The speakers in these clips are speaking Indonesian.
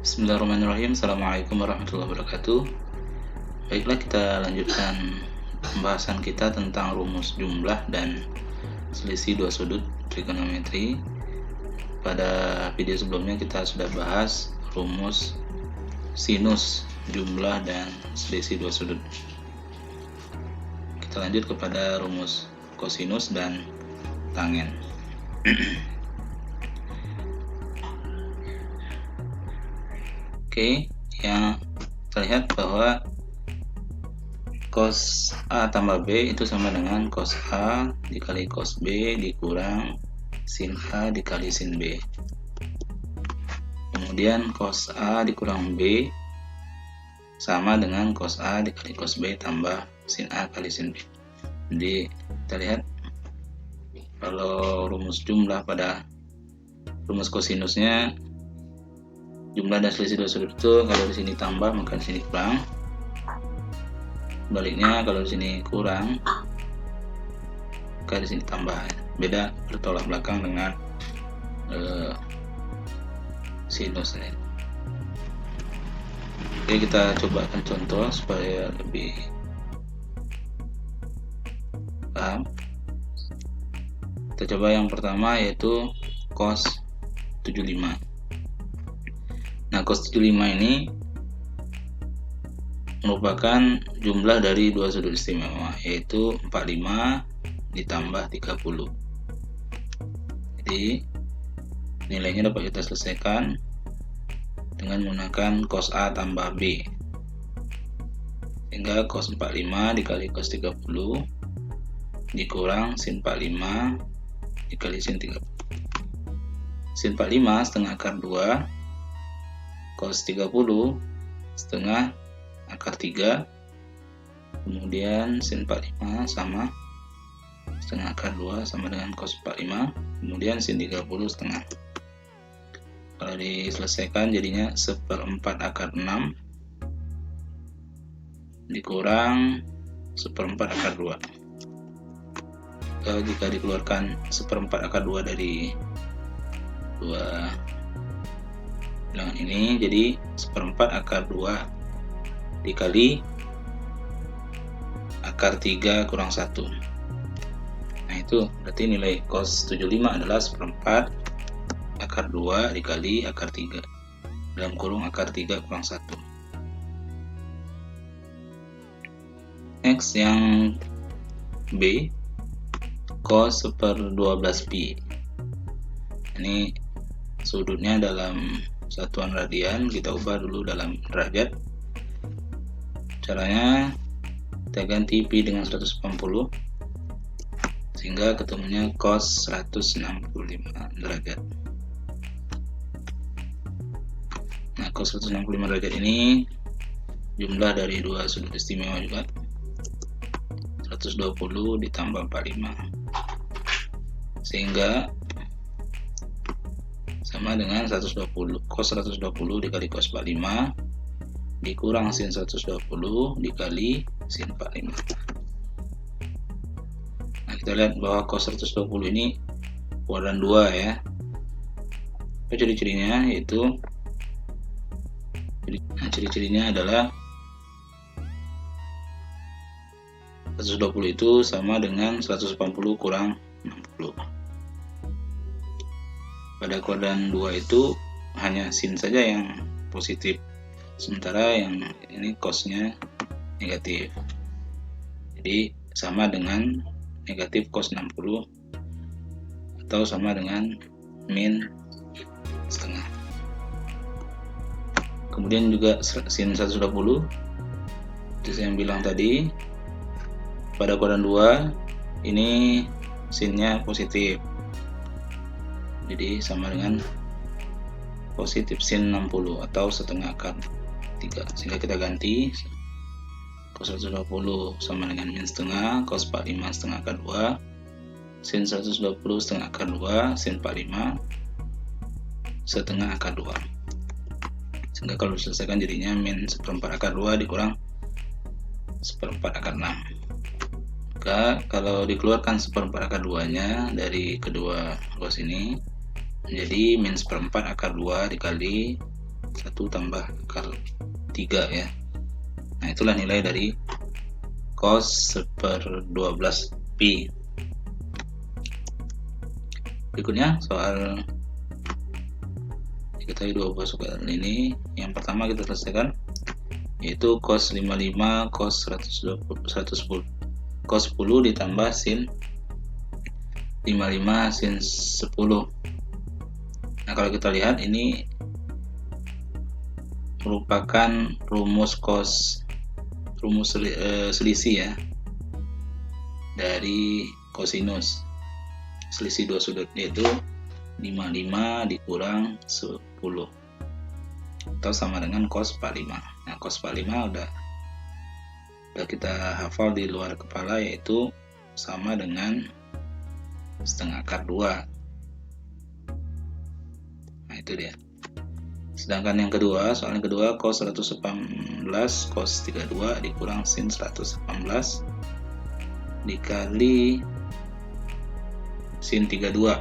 Bismillahirrahmanirrahim. Assalamualaikum warahmatullahi wabarakatuh. Baiklah, kita lanjutkan pembahasan kita tentang rumus jumlah dan selisih dua sudut trigonometri. Pada video sebelumnya kita sudah bahas rumus sinus jumlah dan selisih dua sudut. Kita lanjut kepada rumus kosinus dan tangen. Oke, yang terlihat bahwa cos A tambah B itu sama dengan cos A dikali cos B dikurang sin A dikali sin B. Kemudian cos A dikurang B sama dengan cos A dikali cos B tambah sin A kali sin B. Jadi kita lihat kalau rumus jumlah pada rumus kosinusnya, jumlah dan selisih dua sudut itu kalau di sini tambah maka di sini kurang. Baliknya kalau di sini kurang maka di sini tambah. Beda bertolak belakang dengan sinus ini. Oke, kita cobakan contoh supaya lebih paham. Kita coba yang pertama yaitu cos 75. Nah, cos 75 ini merupakan jumlah dari dua sudut istimewa, yaitu 45 ditambah 30. Jadi nilainya dapat kita selesaikan dengan menggunakan cos A tambah B, sehingga cos 45 dikali cos 30 dikurang sin 45 dikali sin 30. Sin 45 setengah akar 2, cos 30 setengah akar 3, kemudian sin 45 sama setengah akar 2 sama dengan cos 45, kemudian sin 30 setengah. Kalau diselesaikan jadinya 1/4 akar 6 dikurang 1/4 akar 2. Kalau jika dikeluarkan 1/4 akar 2 dari dua bilangan ini, jadi 1/4 akar 2 dikali akar 3 kurang 1. Nah, itu berarti nilai cos 75 adalah 1/4 akar 2 dikali akar 3 dalam kurung akar 3 kurang 1. Next, yang B, cos 1/12pi. Ini sudutnya dalam satuan radian, kita ubah dulu dalam derajat. Caranya kita ganti pi dengan 180 sehingga ketemunya cos 165 derajat. Nah, cos 165 derajat ini jumlah dari dua sudut istimewa juga, 120 ditambah 45, sehingga sama dengan 120. Cos 120 dikali cos 45 dikurang sin 120 dikali sin 45. Nah, kita lihat bahwa cos 120 ini kuadran 2 ya. Ciri-cirinya yaitu ciri-cirinya adalah 120 itu sama dengan 180 kurang 60. Pada kuadran 2 itu hanya sin saja yang positif, sementara yang ini cosnya negatif. Jadi sama dengan negatif cos 60 atau sama dengan min setengah. Kemudian juga sin 120, itu saya bilang tadi, pada kuadran 2 ini sinnya positif, jadi sama dengan positif sin 60 atau setengah akar 3, sehingga kita ganti cos 120 sama dengan min setengah cos 45 setengah akar 2 sin 120 setengah akar 2 sin 45 setengah akar 2, sehingga kalau diselesaikan jadinya min 1/4 akar 2 dikurang 1/4 akar 6. Maka kalau dikeluarkan 1/4 akar 2 nya dari kedua ruas ini menjadi min 1/4 akar 2 dikali 1 tambah akar 3 ya. Nah, itulah nilai dari cos 1/12 pi. Berikutnya soal diketahui dua buah soal ini. Yang pertama kita selesaikan, yaitu cos 55 cos 110 cos 10 ditambah sin 55 sin 10. Nah, kalau kita lihat ini merupakan rumus selisih ya dari kosinus. Selisih dua sudut, yaitu 55 dikurang 10 atau sama dengan cos 45. Nah, cos 45 udah kita hafal di luar kepala, yaitu sama dengan setengah akar 2. Nah, itu dia. Sedangkan yang kedua, soal yang kedua, cos 118 cos 32 dikurang sin 118 dikali sin 32.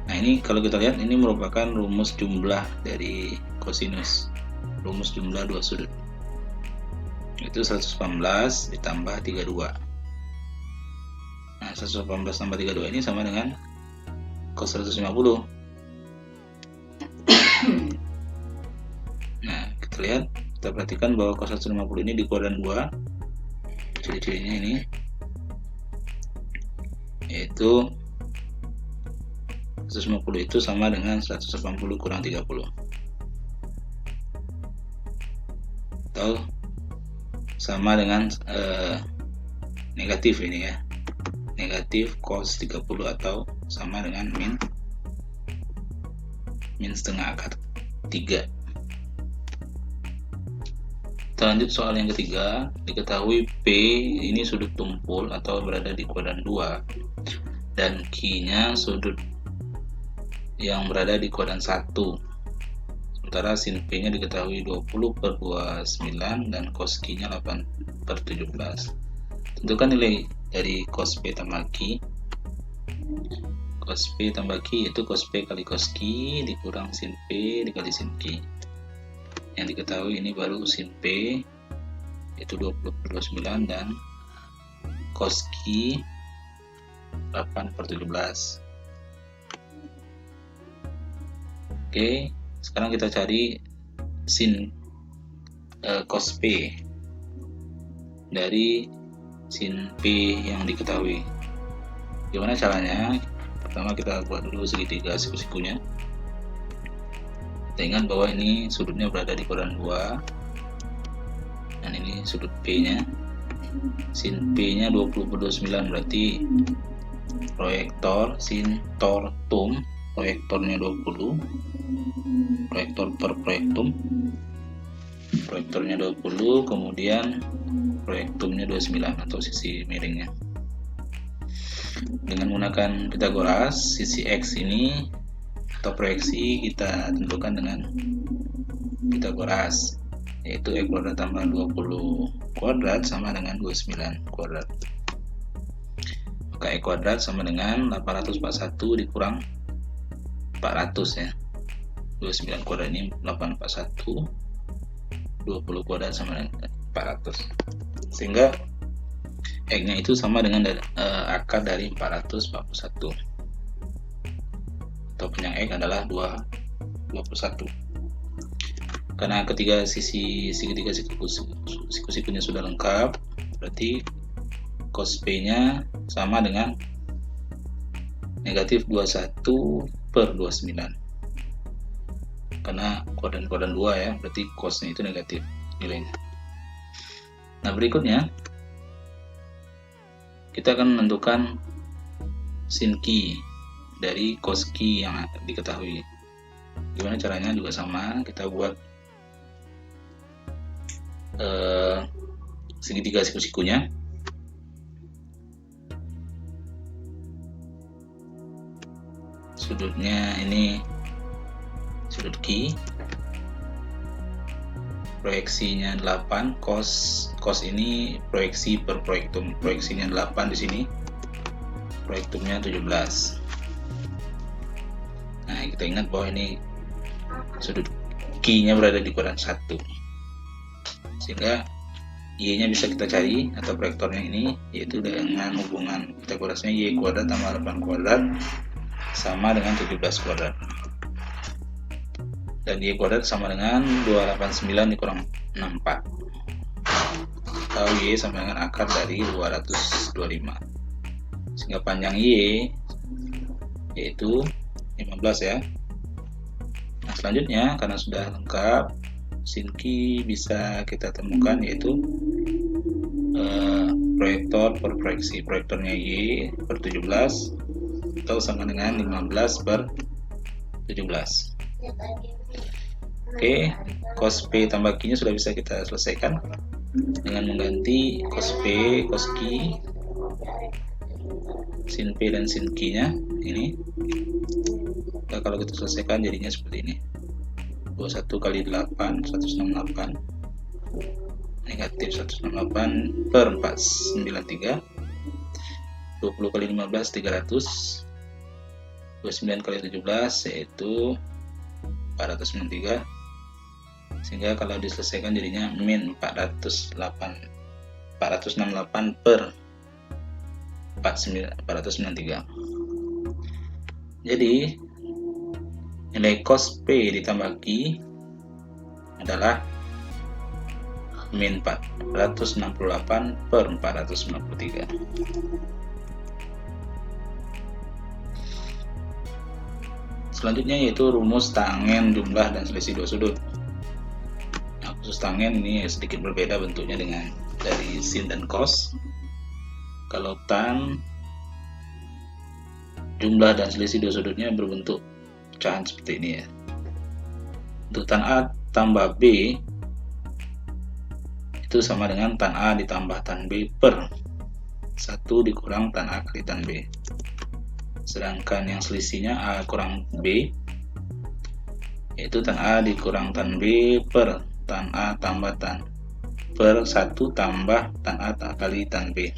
Nah, ini kalau kita lihat, ini merupakan rumus jumlah dari kosinus, rumus jumlah dua sudut, itu 118 ditambah 32. Nah, 118 tambah 32 ini sama dengan cos 150. Nah, kita lihat, kita perhatikan bahwa cos 150 ini di kuadran 2, ciri-cirinya ini, yaitu 150 itu sama dengan 180 kurang 30, atau sama dengan negatif ini ya, negatif cos 30 atau sama dengan min setengah akar 3. Kita lanjut soal yang ketiga. Diketahui P ini sudut tumpul atau berada di kuadran 2 dan Q-nya sudut yang berada di kuadran 1. Sementara sin P-nya diketahui 20/29 dan cos Q-nya 8/17. Tentukan nilai dari cos P tambah Q. Cos P tambah Q itu cos P kali cos Q dikurang sin P dikali sin Q. Yang diketahui ini baru sin P, yaitu 20/29 dan cos Q 8/17. Oke, sekarang kita cari sin cos P dari sin P yang diketahui. Gimana caranya? Pertama kita buat dulu segitiga siku-sikunya. Kita ingat bahwa ini sudutnya berada di kuadran 2 dan ini sudut P-nya. Sin P-nya 20/29 berarti proyektor sin tor tum, proyektornya 20, proyektor per proyektum, proyektornya 20, kemudian proyektumnya 29 atau sisi miringnya. Dengan menggunakan Pitagoras, sisi X ini atau proyeksi kita tentukan dengan Pitagoras, yaitu E kuadrat tambah 20 kuadrat sama dengan 29 kuadrat. Maka E kuadrat sama dengan 841 dikurang 400 ya. 29 kuadrat ini 841, 20 kuadrat sama dengan 400. Sehingga X-nya itu sama dengan akar dari 441. Atau panjang X adalah 21. Karena ketiga segitiga siku-sikunya sudah lengkap, berarti cos P-nya sama dengan negatif 21/29. Karena kuadran 2 ya, berarti cos-nya itu negatif nilainya. Nah, berikutnya kita akan menentukan sin Q dari cos Q yang diketahui. Gimana caranya? Juga sama, kita buat segitiga siku-sikunya. Sudutnya ini sudut Q, proyeksinya 8, cos ini proyeksi per proyektum, proyeksinya 8 di sini, proyektumnya 17. Nah, kita ingat bahwa ini sudut Q-nya berada di kuadran 1, sehingga Y-nya bisa kita cari atau proyektornya ini, yaitu dengan hubungan Pitagorasnya Y kuadrat tambah 8 kuadrat sama dengan 17 kuadrat, dan Y kuadrat sama dengan 289 dikurang 64, atau Y sama dengan akar dari 225, sehingga panjang Y yaitu 15 ya. Nah, selanjutnya karena sudah lengkap, sin Q bisa kita temukan, yaitu proyektor per proyeksi. Proyektornya Y per 17 atau sama dengan 15 per 17. Oke, cos P tambah Q nya sudah bisa kita selesaikan dengan mengganti cos P, cos Q, sin P dan sin Q nya ini. Nah, kalau kita selesaikan jadinya seperti ini, 21 kali 8 168 negatif 168 per 493, 20 kali 15 300, 29 kali 17 yaitu 493, sehingga kalau diselesaikan jadinya min 468 per 493. Jadi nilai cos P ditambah Q adalah min 468 per 493. Selanjutnya yaitu rumus tangen jumlah dan selisih dua sudut. Nah, khusus tangen ini sedikit berbeda bentuknya dengan dari sin dan cos. Kalau tan, jumlah dan selisih dua sudutnya berbentuk pecahan seperti ini ya. Untuk tan A tambah B itu sama dengan tan A ditambah tan B per 1 dikurang tan A kali tan B. Sedangkan yang selisihnya A kurang B yaitu tan A dikurang tan B per tan A tambah tan per 1 tambah tan A kali tan B.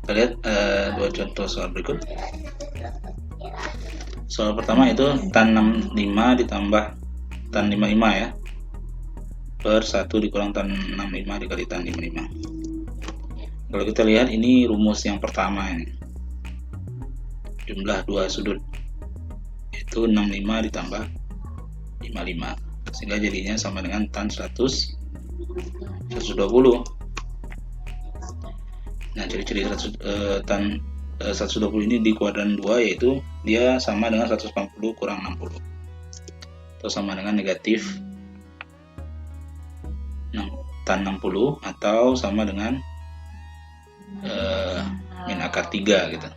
Kita lihat dua contoh soal berikut. Soal pertama itu tan 65 ditambah tan 55 ya, per 1 dikurang tan 65 dikali tan 55. Kalau kita lihat ini rumus yang pertama ini, jumlah dua sudut itu 65 ditambah 55, sehingga jadinya sama dengan tan 120. Nah, ciri-ciri tan 120 ini di kuadran 2 yaitu dia sama dengan 140 kurang 60 atau sama dengan negatif tan 60 atau sama dengan min akar 3 gitu.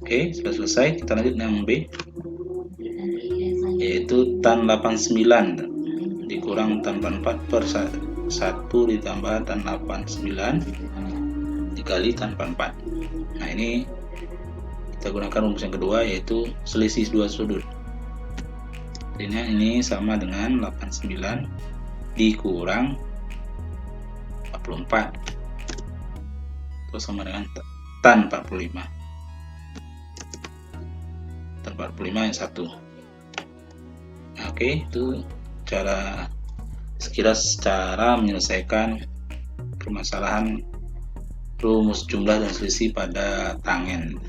Oke, sudah selesai. Kita lanjut yang B, yaitu tan 89 dikurang tan 44 per 1 ditambah tan 89 dikali tan 44. Nah, ini kita gunakan rumus yang kedua yaitu selisih dua sudut. Artinya ini sama dengan 89 dikurang 44 terus sama dengan tan 45. Tan 45 yang satu. Nah, oke, itu sekilas cara menyelesaikan permasalahan rumus jumlah dan selisih pada tangen.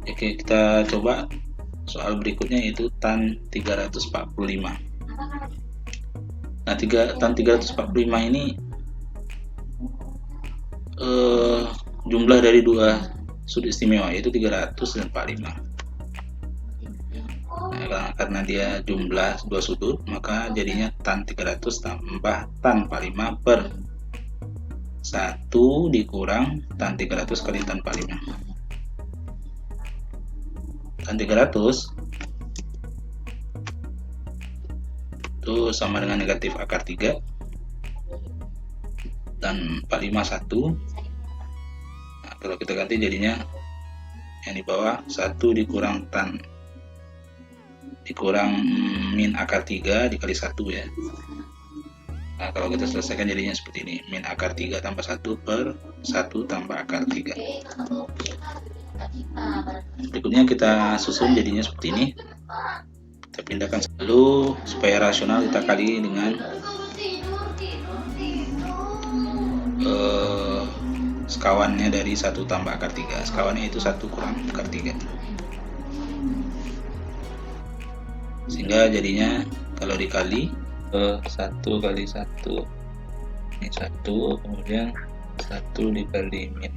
Oke, kita coba soal berikutnya yaitu tan 345. Nah, tan 345 ini jumlah dari dua sudut istimewa yaitu 300 dan 45. Nah, karena dia jumlah dua sudut, maka jadinya tan 300 tambah tan 45 per 1 dikurang tan 300 kali tan 45. Tan 300 itu sama dengan negatif akar 3 dan 45 1. Nah, kalau kita ganti jadinya yang di bawah 1 dikurang min akar 3 dikali 1 ya. Nah, kalau kita selesaikan jadinya seperti ini, min akar 3 tambah 1 per 1 tambah akar 3. Berikutnya kita susun jadinya seperti ini. Kita pindahkan selalu supaya rasional, kita kali dengan sekawannya dari 1 tambah akar 3. Sekawannya itu 1 kurang akar 3. Sehingga jadinya kalau dikali 1 kali 1 ini 1, kemudian 1 dikali min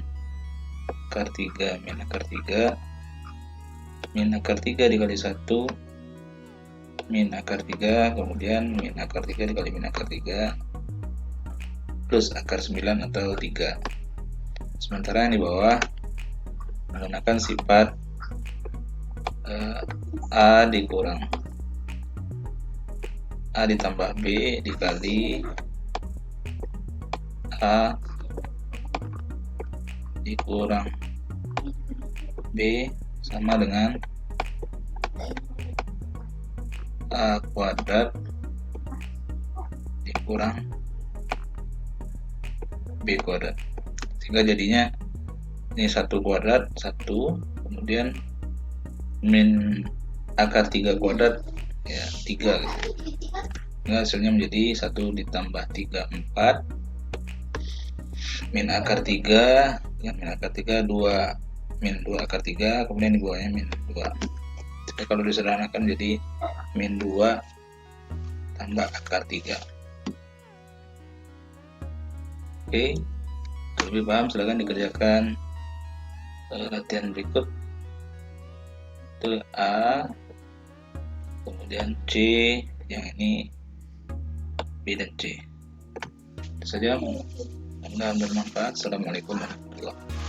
akar 3 min akar 3 min akar 3 dikali 1 min akar 3, kemudian min akar 3 dikali min akar 3 plus akar 9 atau 3. Sementara yang di bawah menggunakan sifat A dikurang A ditambah B dikali A dikurang B sama dengan A kuadrat dikurang B kuadrat, sehingga jadinya ini 1 kuadrat 1, kemudian min akar 3 kuadrat ya 3 gitu. Sehingga hasilnya menjadi 1 ditambah 3 4 min akar 3 ya, min akar 3 2 min 2 akar 3, kemudian di bawahnya min 2. Jadi kalau disederhanakan jadi min 2 tambah akar 3. Oke, kalau lebih paham silahkan dikerjakan latihan berikut. Itu A, kemudian C, yang ini B dan C. Itu saja, mudah-mudahan bermanfaat. Assalamualaikum warahmatullahi wabarakatuh.